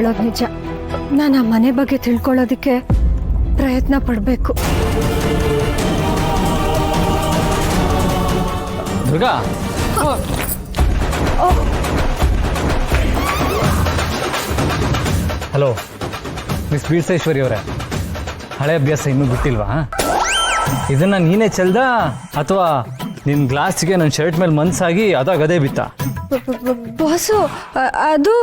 ಹೇಳೋದು ನಿಜ. ನಾನು ಆ ಮನೆ ಬಗ್ಗೆ ತಿಳ್ಕೊಳ್ಳೋದಕ್ಕೆ ಪ್ರಯತ್ನ ಪಡಬೇಕು. ದುರ್ಗಾ, ಹಲೋ ಮಿಸ್ ಬೀರ್ಸೇಶ್ವರಿ ಅವರೇ, ಹಳೆ ಅಭ್ಯಾಸ ಇನ್ನೂ ಬಿಟ್ಟಿಲ್ವಾ? ಇದನ್ನ ನೀನೇ ಚೆಲ್ದ ಅಥವಾ ನಿನ್ನ ಗ್ಲಾಸ್ಗೆ ನನ್ನ ಶರ್ಟ್ ಮೇಲೆ ಮನ್ಸಾಗಿ ಅದೇ ಬಿತ್ತಾ? ಬಾಸು, ಅದು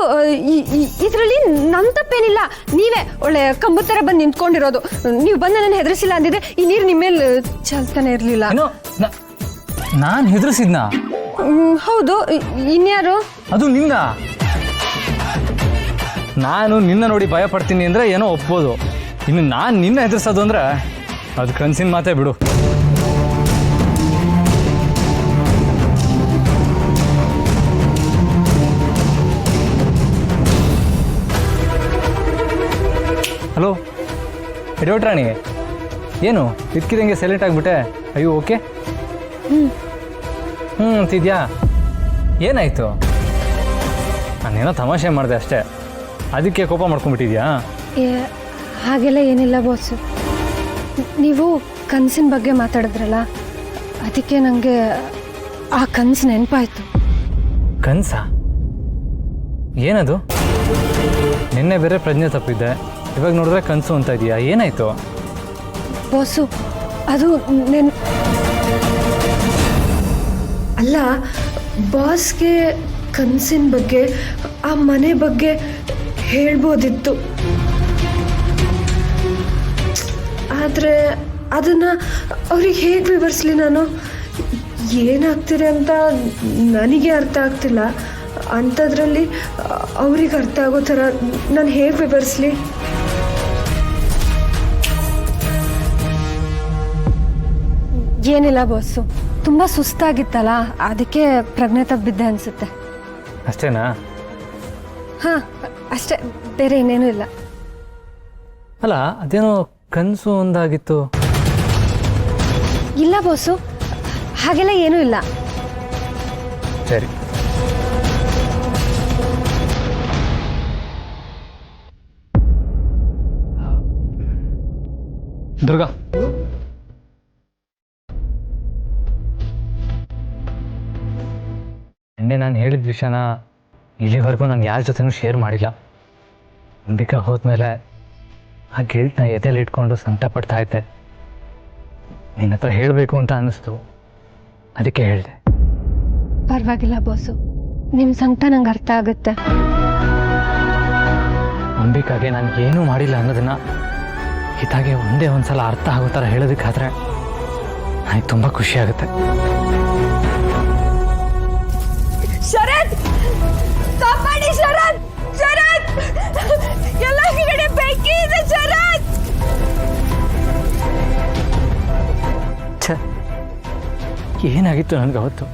ಇದರಲ್ಲಿ ನನ್ನ ತಪ್ಪೇನಿಲ್ಲ. ನೀವೇ ಒಳ್ಳೆ ಕಂಬ ಥರ ಬಂದು ನಿಂತ್ಕೊಂಡಿರೋದು. ನೀವು ಬಂದು ನನ್ನ ಹೆದರಿಸಿಲ್ಲ ಅಂದಿದ್ರೆ ಈ ನೀರು ನಿಮ್ಮ ಮೇಲೆ ಚಲ್ತಾನೆ ಇರಲಿಲ್ಲ. ನಾನು ಹೆದರಿಸಿದ್ನ? ಹೌದು, ಇನ್ಯಾರು? ಅದು ನಿನ್ನ. ನಾನು ನಿನ್ನ ನೋಡಿ ಭಯ ಪಡ್ತೀನಿ ಅಂದರೆ ಏನೋ ಒಪ್ಬೋದು, ಇನ್ನು ನಾನು ನಿನ್ನ ಹೆದರ್ಸೋದು ಅಂದರೆ ಅದು ಕನಸಿನ ಮಾತೇ ಬಿಡು. ಹಲೋ ಎಡವಟ್ರಾಣಿ, ಏನು ಇದ್ಕಿದಂಗೆ ಸೈಲೆಂಟ್ ಆಗಿಬಿಟ್ಟೆ? ಅಯ್ಯೋ ಓಕೆ. ಅಂತಿದ್ಯಾ? ಏನಾಯಿತು? ನಾನೇನೋ ತಮಾಷೆ ಮಾಡಿದೆ ಅಷ್ಟೇ, ಅದಕ್ಕೆ ಕೋಪ ಮಾಡ್ಕೊಂಡ್ಬಿಟ್ಟಿದ್ಯಾ? ಹಾಗೆಲ್ಲ ಏನಿಲ್ಲ ಬಾಸು. ನೀವು ಕನಸಿನ ಬಗ್ಗೆ ಮಾತಾಡಿದ್ರಲ್ಲ, ಅದಕ್ಕೆ ನನಗೆ ಆ ಕನಸು ನೆನಪಾಯಿತು. ಕನಸ? ಏನದು? ನಿನ್ನೆ ಬೇರೆ ಪ್ರಜ್ಞೆ ತಪ್ಪಿದ್ದೆ, ಇವಾಗ ನೋಡಿದ್ರೆ ಕನಸು ಅಂತ ಇದೆಯಾ? ಏನಾಯಿತು ಬಾಸು? ಅದು ಅಲ್ಲ, ಬಾಸ್ಗೆ ಕನಸಿನ ಬಗ್ಗೆ, ಆ ಮನೆ ಬಗ್ಗೆ ಹೇಳ್ಬೋದಿತ್ತು. ಆದರೆ ಅದನ್ನು ಅವ್ರಿಗೆ ಹೇಗೆ ವಿವರಿಸ್ಲಿ? ನಾನು ಏನಾಗ್ತಿದೆ ಅಂತ ನನಗೆ ಅರ್ಥ ಆಗ್ತಿಲ್ಲ. ಅಂಥದ್ರಲ್ಲಿ ಅವ್ರಿಗೆ ಅರ್ಥ ಆಗೋ ಥರ ನಾನು ಹೇಗೆ ವಿವರಿಸ್ಲಿ? ಏನಿಲ್ಲ ಬಾಸು, ತುಂಬ ಸುಸ್ತಾಗಿತ್ತಲ್ಲ, ಅದಕ್ಕೆ ಪ್ರಜ್ಞೆ ತಪ್ಪಿದ್ದೆ ಅನಿಸುತ್ತೆ. ಅಷ್ಟೇನಾ? ಹಾಂ ಅಷ್ಟೇ, ಬೇರೆ ಇನ್ನೇನೂ ಇಲ್ಲ. ಅಲ್ಲ, ಅದೇನೋ ಕನಸು ಒಂದಾಗಿತ್ತು. ಇಲ್ಲ ಬಾಸು, ಹಾಗೆಲ್ಲ ಏನೂ ಇಲ್ಲ. ಸರಿ. ದುರ್ಗಾ, ನಿನ್ನೆ ನಾನು ಹೇಳಿದ ವಿಷಯನ ಇಲ್ಲಿವರೆಗೂ ನಾನು ಯಾರ ಜೊತೆನೂ ಶೇರ್ ಮಾಡಿಲ್ಲ. ಅಂಬಿಕಾ ಹೋದ್ಮೇಲೆ ಆ ಗಿಲ್ಟ್ನ ಎದೆಯಲ್ಲಿ ಇಟ್ಕೊಂಡು ಸಂಕಟ ಪಡ್ತಾ ಇದ್ದೆ. ನಿನ್ನ ಹತ್ರ ಹೇಳಬೇಕು ಅಂತ ಅನ್ನಿಸ್ತು, ಅದಕ್ಕೆ ಹೇಳಿದೆ. ಪರವಾಗಿಲ್ಲ ಬಾಸು, ನಿಮ್ಮ ಸಂಕಟ ನಂಗೆ ಅರ್ಥ ಆಗುತ್ತೆ. ಅಂಬಿಕಾಗೆ ನಾನು ಏನೂ ಮಾಡಿಲ್ಲ ಅನ್ನೋದನ್ನ ಇದಾಗೆ ಒಂದೇ ಒಂದ್ಸಲ ಅರ್ಥ ಆಗೋ ಥರ ಹೇಳೋದಕ್ಕಾದ್ರೆ ನನಗೆ ತುಂಬ ಖುಷಿ ಆಗುತ್ತೆ. ಶರತ್, ಕಾಪಾಡಿ ಶರತ್! ಶರತ್, ಎಲ್ಲ ಕಡೆ ಬೆಂಕಿ ಇದೆ ಶರತ್! ಛ, ಏನಾಗಿತ್ತು ನನಗೆ ಅವತ್ತು?